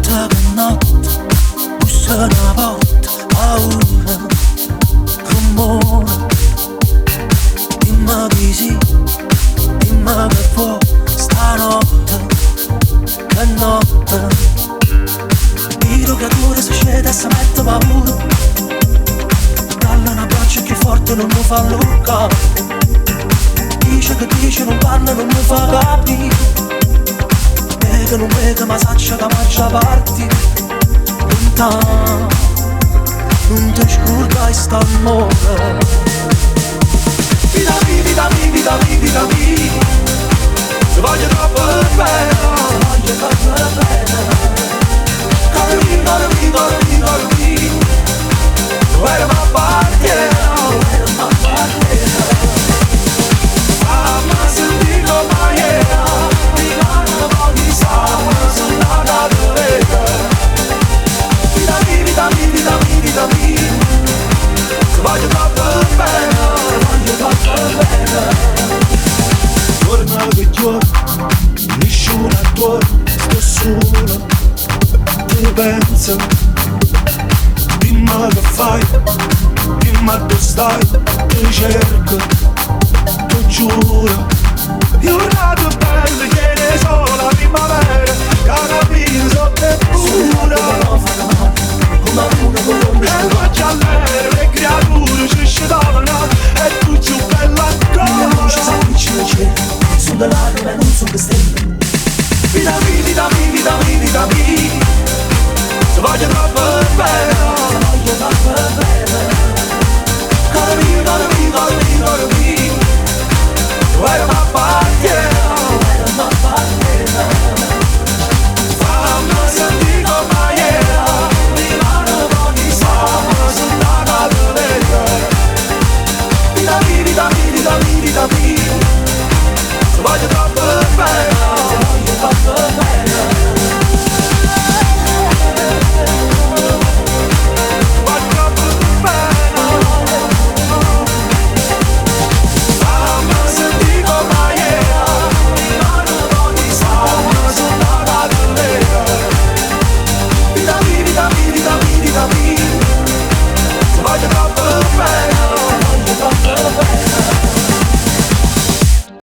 notte che notte, bussa una porta, paura, rumore. Dimmi di sì, dimmi che può, stanotte, che notte. Miro creatura se scende e si mette paura. Dalla una braccia che forte non mi fa lucca. Dice che dice, non parla, non mi fa capire. Non vede ma saccia che faccia parti. Lontano, non ti scorda sta amore. Vitami, vitami, vitami, vitami. Se voglio troppo bene, voglio troppo bene. Corri, corri, corri, corri. Where am I parting? Where am I parting? Mamma sentito maiera. Voglio troppo bene, voglio troppo bene. Giorno che giorno, nessuno attorno, sto solo, ti penso. Dimmi che fai, dimmi dove stai, ti cerco, ti giuro. Io un rato bello, chiede solo la primavera, carabine sotto e pura. Come una colonna, e faccia all'aereo, le creature ci scendavano, e tu più bella ancora. Le luci si avvicinano al cielo, sono dell'aria e non sono le stelle. Vitami, vitami, vitami, vitami. Se voglio troppo bene, se voglio troppo bene. Corri, corri, corri, corri. Where am I?